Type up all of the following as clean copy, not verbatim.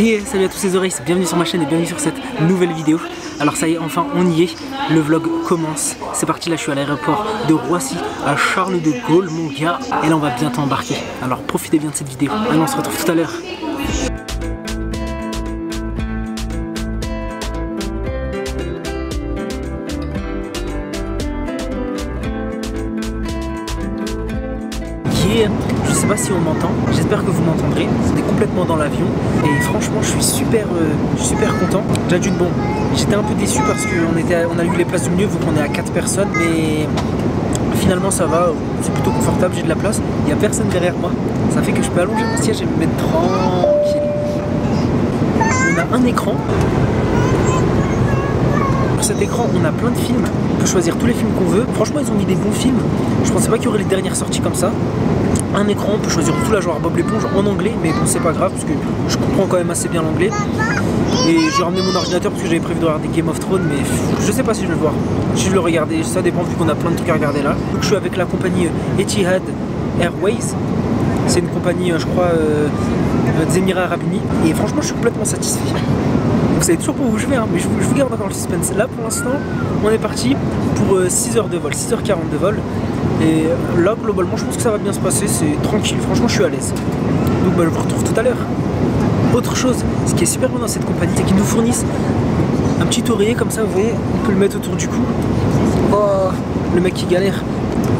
Yeah, salut à tous les oreilles, bienvenue sur ma chaîne et bienvenue sur cette nouvelle vidéo. Alors ça y est, enfin on y est, le vlog commence. C'est parti, là je suis à l'aéroport de Roissy, à Charles de Gaulle mon gars. Et là on va bientôt embarquer, alors profitez bien de cette vidéo. Allez, on se retrouve tout à l'heure. Je sais pas si on m'entend, j'espère que vous m'entendrez. C'était complètement dans l'avion et franchement je suis super content. Déjà d'une bon, j'étais un peu déçu parce qu'on a eu les places du milieu vu qu'on est à 4 personnes, mais finalement ça va, c'est plutôt confortable, j'ai de la place, il n'y a personne derrière moi. Ça fait que je peux allonger mon siège et me mettre tranquille. On a un écran. Sur cet écran on a plein de films, on peut choisir tous les films qu'on veut. Franchement ils ont mis des bons films, je pensais pas qu'il y aurait les dernières sorties comme ça. Un écran, on peut choisir tout la genre Bob l'éponge en anglais, mais bon c'est pas grave parce que je comprends quand même assez bien l'anglais. Et j'ai ramené mon ordinateur parce que j'avais prévu de regarder Game of Thrones, mais je sais pas si je vais le voir, si je vais le regarder, ça dépend vu qu'on a plein de trucs à regarder là. Donc je suis avec la compagnie Etihad Airways, c'est une compagnie je crois des Émirats Arabes Unis, et franchement je suis complètement satisfait. Vous savez toujours pas où je vais, hein, mais je vous garde encore le suspense. Là pour l'instant on est parti pour 6 heures de vol, 6h40 de vol. Et là globalement je pense que ça va bien se passer, c'est tranquille, franchement je suis à l'aise. Donc bah, je vous retrouve tout à l'heure. Autre chose, ce qui est super bien dans cette compagnie, c'est qu'ils nous fournissent un petit oreiller comme ça, vous voyez, on peut le mettre autour du cou. Oh, le mec qui galère.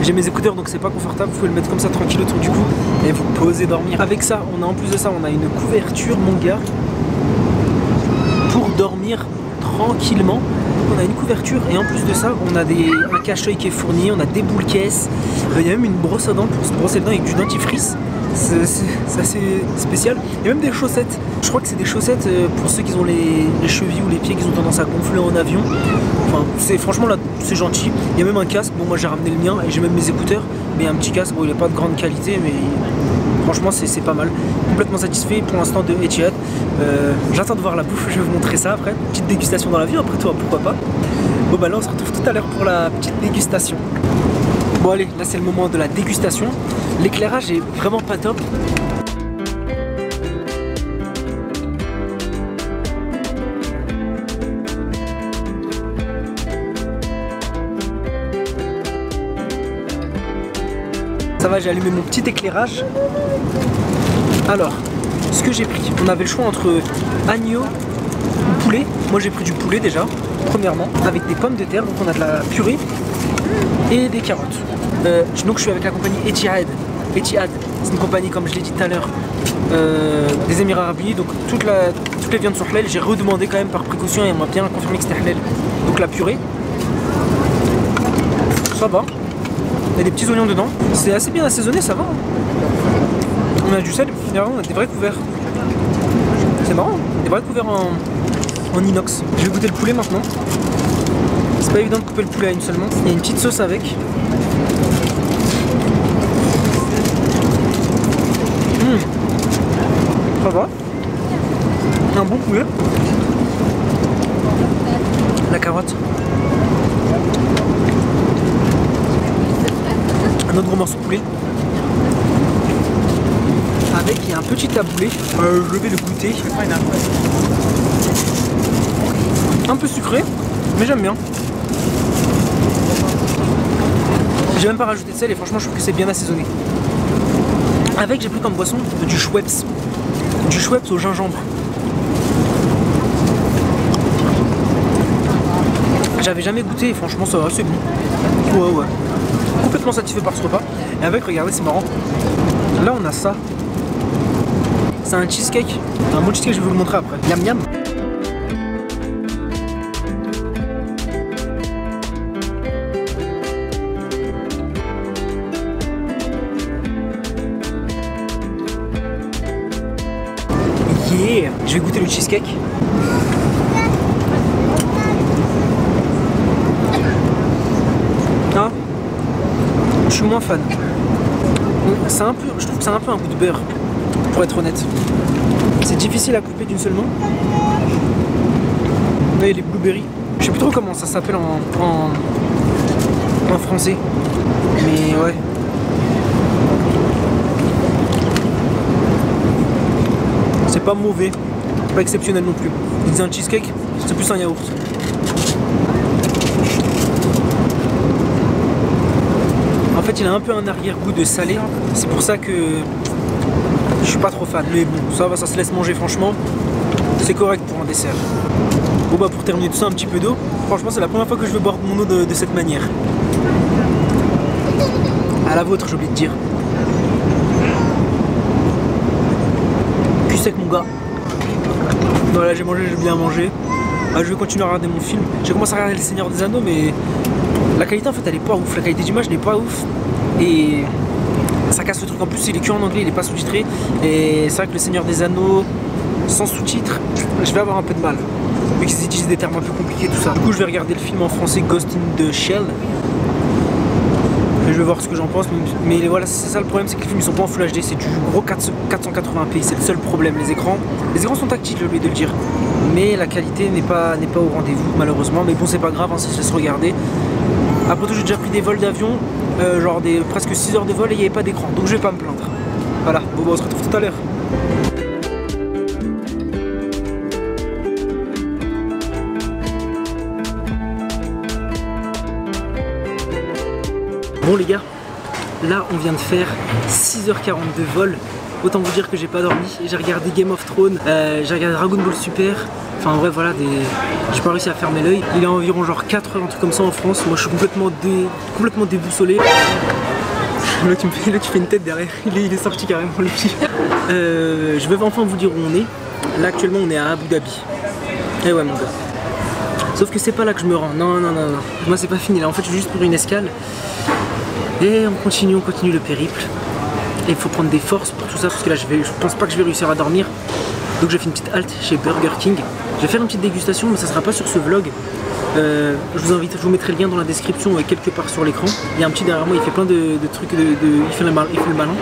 J'ai mes écouteurs donc c'est pas confortable, vous pouvez le mettre comme ça tranquille autour du cou et vous posez dormir. Avec ça, on a en plus de ça, on a une couverture mon gars pour dormir tranquillement. On a une couverture et en plus de ça on a un cache-œil qui est fourni, on a des boules caisses, il y a même une brosse à dents pour se brosser les dents avec du dentifrice, c'est assez spécial. Il y a même des chaussettes, je crois que c'est des chaussettes pour ceux qui ont les chevilles ou les pieds qui ont tendance à gonfler en avion. Enfin franchement là c'est gentil. Il y a même un casque, bon moi j'ai ramené le mien et j'ai même mes écouteurs, mais un petit casque, bon il n'est pas de grande qualité mais franchement c'est pas mal. Complètement satisfait pour l'instant de Etihad. J'attends de voir la bouffe, je vais vous montrer ça après. Petite dégustation dans l'avion, après toi pourquoi pas. Bon bah là on se retrouve tout à l'heure pour la petite dégustation. Bon allez, là c'est le moment de la dégustation. L'éclairage est vraiment pas top. Ça va, j'ai allumé mon petit éclairage. Alors, ce que j'ai pris, on avait le choix entre agneau ou poulet. Moi j'ai pris du poulet déjà, premièrement, avec des pommes de terre, donc on a de la purée et des carottes. Donc je suis avec la compagnie Etihad. Etihad, c'est une compagnie comme je l'ai dit tout à l'heure des Émirats Arabes Unis, donc toutes les viandes sont halal. J'ai redemandé quand même par précaution et on m'a bien confirmé que c'était halal. Donc la purée, ça va. Il y a des petits oignons dedans, c'est assez bien assaisonné, ça va. On a du sel, on a des vrais couverts. C'est marrant, des vrais couverts en inox. Je vais goûter le poulet maintenant. C'est pas évident de couper le poulet à une seule main. Il y a une petite sauce avec. Ça va. Un bon poulet. La carotte. Un autre gros morceau de poulet. Avec, il y a un petit taboulé, je vais le goûter. Un peu sucré, mais j'aime bien. J'ai même pas rajouté de sel et franchement je trouve que c'est bien assaisonné. Avec, j'ai pris comme boisson du Schweppes. Du Schweppes au gingembre. J'avais jamais goûté et franchement ça va, c'est bon. Ouais. Complètement satisfait par ce repas. Et avec, regardez, c'est marrant. Là on a ça. C'est un cheesecake. Un bon cheesecake, je vais vous le montrer après. Miam miam. Yeah. Je vais goûter le cheesecake. Ah, je suis moins fan. C'est un peu, je trouve que c'est un peu un goût de beurre, pour être honnête. C'est difficile à couper d'une seule main. Là il y a les blueberries. Je sais plus trop comment ça s'appelle en français. Mais ouais. C'est pas mauvais. pas exceptionnel non plus. Ils disaient un cheesecake, c'est plus un yaourt. En fait, il a un peu un arrière-goût de salé, c'est pour ça que je suis pas trop fan. Mais bon, ça va, ça se laisse manger franchement. C'est correct pour un dessert. Bon bah pour terminer tout ça, un petit peu d'eau. Franchement, c'est la première fois que je veux boire mon eau de cette manière. À la vôtre, j'ai oublié de dire. Puis sec mon gars. Voilà, j'ai mangé, j'ai bien mangé. Je vais continuer à regarder mon film. J'ai commencé à regarder Le Seigneur des Anneaux, mais la qualité en fait elle est pas ouf. La qualité d'image n'est pas ouf. Et ça casse le truc. En plus, il est que en anglais, il est pas sous-titré. Et c'est vrai que Le Seigneur des Anneaux sans sous-titres, je vais avoir un peu de mal. Vu qu'ils utilisent des termes un peu compliqués, tout ça. Du coup, je vais regarder le film en français Ghost in the Shell. Et je vais voir ce que j'en pense. Mais voilà, c'est ça le problème, c'est que les films ils sont pas en Full HD, c'est du gros 480p. C'est le seul problème. Les écrans sont tactiles, j'ai oublié de le dire. Mais la qualité n'est pas au rendez-vous, malheureusement. Mais bon, c'est pas grave, hein, ça se laisse regarder. Après tout, j'ai déjà pris des vols d'avion, genre presque 6 heures de vol et il n'y avait pas d'écran. Donc je vais pas me plaindre. Voilà, bon, bah, on se retrouve tout à l'heure. Bon les gars, là on vient de faire 6h40 de vol. Autant vous dire que j'ai pas dormi. J'ai regardé Game of Thrones, j'ai regardé Dragon Ball Super. Enfin bref voilà, j'ai pas réussi à fermer l'œil. Il est environ genre 4h, un truc comme ça en France. Moi je suis complètement déboussolé. Là tu fais une tête derrière, il est sorti carrément le petit. Je vais enfin vous dire où on est. Là actuellement on est à Abu Dhabi. Et ouais mon gars. Sauf que c'est pas là que je me rends. Non. Moi c'est pas fini là. En fait je suis juste pour une escale. Et on continue le périple. Et il faut prendre des forces pour tout ça parce que là je pense pas que je vais réussir à dormir. Donc je fais une petite halte chez Burger King. Je vais faire une petite dégustation mais ça sera pas sur ce vlog. Je vous mettrai le lien dans la description quelque part sur l'écran. Il y a un petit derrière moi, il fait plein de trucs, il fait le ballon.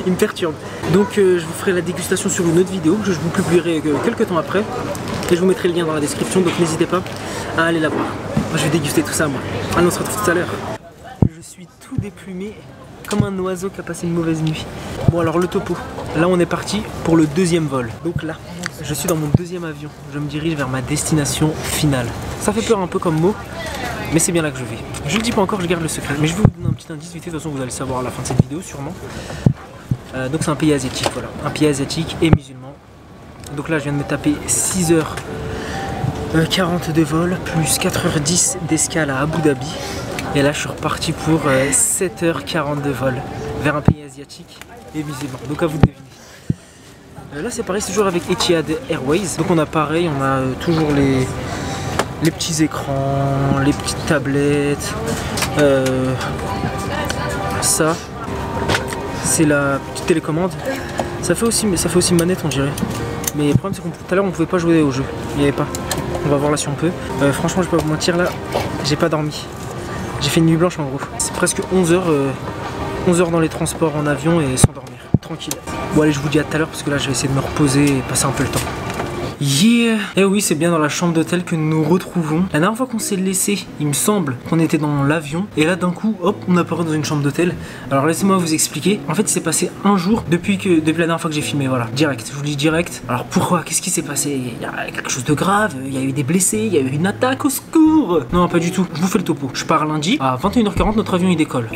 Il me perturbe. Donc je vous ferai la dégustation sur une autre vidéo que je vous publierai quelques temps après. Et je vous mettrai le lien dans la description, donc n'hésitez pas à aller la voir. Moi je vais déguster tout ça moi. Allez, on se retrouve tout à l'heure. Je suis tout déplumé comme un oiseau qui a passé une mauvaise nuit. Bon alors le topo, là on est parti pour le deuxième vol. Donc là, je suis dans mon deuxième avion. Je me dirige vers ma destination finale. Ça fait peur un peu comme mot, mais c'est bien là que je vais. Je le dis pas encore, je garde le secret. Mais je vais vous donner un petit indice vite fait, de toute façon vous allez le savoir à la fin de cette vidéo sûrement. Donc c'est un pays asiatique, voilà. Un pays asiatique et musulman. Donc là je viens de me taper 6h40 de vol, plus 4h10 d'escale à Abu Dhabi. Et là je suis reparti pour 7h40 de vol vers un pays asiatique et musulman. Donc à vous de deviner. Là c'est pareil, c'est toujours avec Etihad Airways. Donc on a pareil, on a toujours les petits écrans, les petites tablettes. Ça, c'est la petite télécommande. Ça fait aussi une manette on dirait. Mais le problème c'est que tout à l'heure on pouvait pas jouer au jeu. Il n'y avait pas. On va voir là si on peut. Franchement je peux pas vous mentir là, j'ai pas dormi. J'ai fait une nuit blanche en gros. C'est presque 11 heures dans les transports en avion et sans dormir. Tranquille. Bon allez, je vous dis à tout à l'heure parce que là je vais essayer de me reposer et passer un peu le temps. Yeah! Et oui, c'est bien dans la chambre d'hôtel que nous nous retrouvons. La dernière fois qu'on s'est laissé, il me semble qu'on était dans l'avion. Et là d'un coup, hop, on apparaît dans une chambre d'hôtel. Alors laissez-moi vous expliquer. En fait, il s'est passé un jour depuis la dernière fois que j'ai filmé. Voilà, direct, je vous dis direct. Alors pourquoi? Qu'est-ce qui s'est passé? Il y a quelque chose de grave, il y a eu des blessés, il y a eu une attaque, au secours! Non, pas du tout. Je vous fais le topo. Je pars lundi, à 21h40, notre avion il décolle.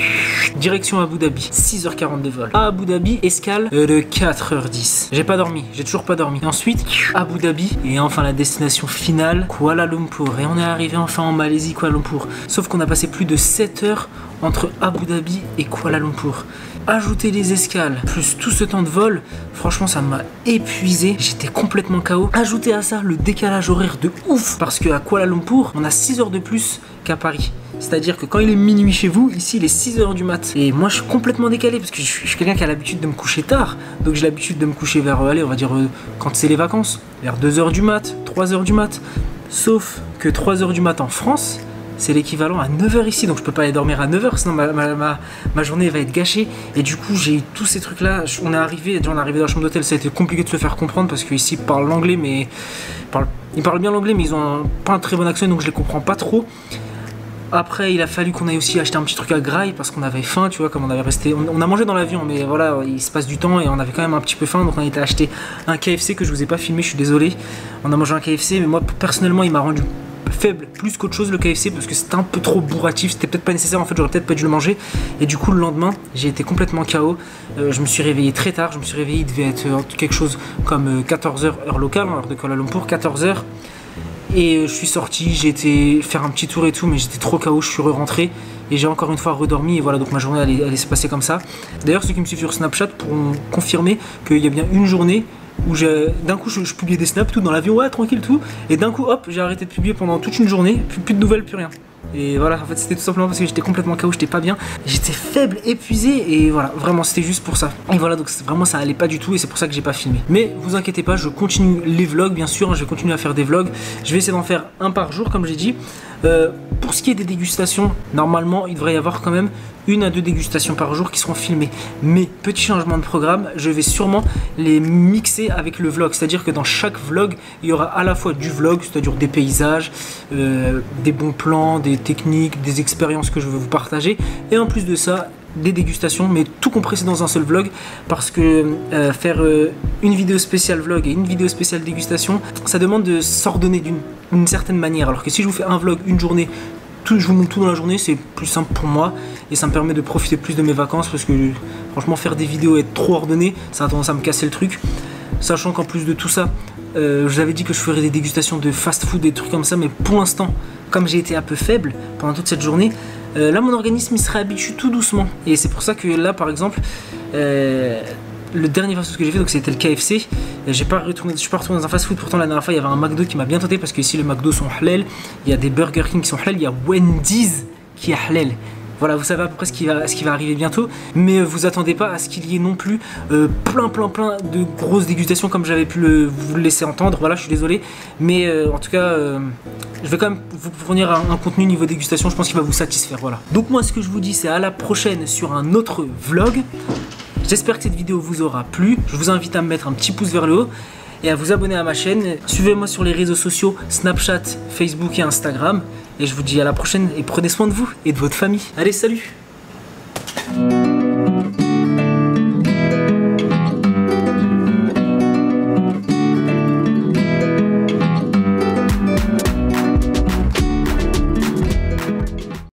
Direction Abu Dhabi, 6h40 de vol. À Abu Dhabi, escale de 4h10. J'ai pas dormi, j'ai toujours pas dormi. Et ensuite, Abu Dhabi. Et enfin la destination finale, Kuala Lumpur. Et on est arrivé enfin en Malaisie, Kuala Lumpur. Sauf qu'on a passé plus de 7 heures entre Abu Dhabi et Kuala Lumpur. Ajouter les escales, plus tout ce temps de vol, franchement ça m'a épuisé, j'étais complètement KO. Ajouter à ça le décalage horaire de ouf, parce qu'à Kuala Lumpur, on a 6 heures de plus qu'à Paris. C'est-à-dire que quand il est minuit chez vous, ici il est 6 heures du mat. Et moi je suis complètement décalé parce que je suis quelqu'un qui a l'habitude de me coucher tard. Donc j'ai l'habitude de me coucher vers, allez, on va dire quand c'est les vacances, vers 2 heures du mat, 3 heures du mat. Sauf que 3 heures du mat en France, c'est l'équivalent à 9 heures ici. Donc je peux pas aller dormir à 9 heures, sinon ma journée va être gâchée. Et du coup j'ai eu tous ces trucs là. On est arrivé dans la chambre d'hôtel, ça a été compliqué de se faire comprendre parce qu'ici ils parlent l'anglais, mais ils parlent bien l'anglais, mais ils ont pas un très bon accent, donc je les comprends pas trop. Après, il a fallu qu'on aille aussi acheter un petit truc à Graille parce qu'on avait faim, tu vois, comme on avait resté. On a mangé dans l'avion, mais voilà, il se passe du temps et on avait quand même un petit peu faim, donc on a été acheter un KFC que je vous ai pas filmé, je suis désolé. On a mangé un KFC, mais moi personnellement, il m'a rendu faible plus qu'autre chose le KFC parce que c'était un peu trop bourratif, c'était peut-être pas nécessaire, en fait j'aurais peut-être pas dû le manger, et du coup le lendemain j'ai été complètement KO. Je me suis réveillé très tard, je me suis réveillé, il devait être quelque chose comme 14h heure locale, heure de Kuala Lumpur, 14h, et je suis sorti, j'ai été faire un petit tour et tout, mais j'étais trop KO, je suis rentré et j'ai encore une fois redormi, et voilà, donc ma journée allait se passer comme ça. D'ailleurs ceux qui me suivent sur Snapchat pourront confirmer qu'il y a bien une journée où d'un coup je publiais des snaps tout dans l'avion, ouais tranquille tout, et d'un coup hop j'ai arrêté de publier pendant toute une journée, plus de nouvelles, plus rien. Et voilà, en fait c'était tout simplement parce que j'étais complètement KO, j'étais pas bien, j'étais faible, épuisé, et voilà, vraiment c'était juste pour ça. Et voilà, donc vraiment ça allait pas du tout, et c'est pour ça que j'ai pas filmé. Mais vous inquiétez pas, je continue les vlogs bien sûr, je vais continuer à faire des vlogs, je vais essayer d'en faire un par jour comme j'ai dit. Pour ce qui est des dégustations, normalement il devrait y avoir quand même 1 à 2 dégustations par jour qui seront filmées. Mais petit changement de programme, je vais sûrement les mixer avec le vlog. C'est-à-dire que dans chaque vlog, il y aura à la fois du vlog, c'est-à-dire des paysages, des bons plans, des techniques, des expériences que je veux vous partager. Et en plus de ça, des dégustations, mais tout compressé dans un seul vlog, parce que faire une vidéo spéciale vlog et une vidéo spéciale dégustation, ça demande de s'ordonner d'une certaine manière. Alors que si je vous fais un vlog une journée, je vous montre tout dans la journée, c'est plus simple pour moi et ça me permet de profiter plus de mes vacances, parce que franchement faire des vidéos et être trop ordonné, ça a tendance à me casser le truc. Sachant qu'en plus de tout ça, je vous avais dit que je ferais des dégustations de fast food, des trucs comme ça, mais pour l'instant, comme j'ai été un peu faible pendant toute cette journée, là mon organisme il se réhabitue tout doucement, et c'est pour ça que là par exemple le dernier fast food que j'ai fait, donc c'était le KFC. Je suis pas retourné dans un fast food, pourtant la dernière fois il y avait un McDo qui m'a bien tenté, parce que ici les McDo sont halal, il y a des Burger King qui sont halal, il y a Wendy's qui est halal. Voilà, vous savez à peu près ce qui va arriver bientôt, mais vous attendez pas à ce qu'il y ait non plus plein de grosses dégustations comme j'avais pu vous le laisser entendre. Voilà, je suis désolé, mais en tout cas je vais quand même vous fournir un contenu niveau dégustation, je pense qu'il va vous satisfaire. Voilà, donc moi ce que je vous dis c'est à la prochaine sur un autre vlog. J'espère que cette vidéo vous aura plu, je vous invite à me mettre un petit pouce vers le haut et à vous abonner à ma chaîne. Suivez-moi sur les réseaux sociaux Snapchat, Facebook et Instagram. Et je vous dis à la prochaine et prenez soin de vous et de votre famille. Allez, salut!